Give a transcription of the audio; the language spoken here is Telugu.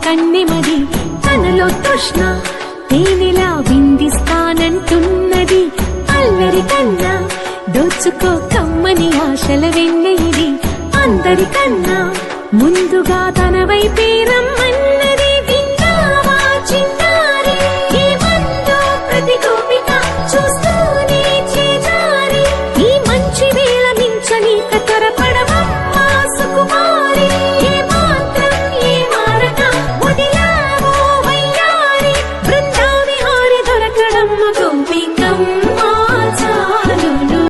కన్నెమది తనలో తృష్ణ తేనెలా విందిస్తానంటున్నది అల్లరి కన్నా దోచుకో కమ్మని ఆశల వెన్నె ఇది అందరికన్నా ముందుగా తన వైపే రమ్మని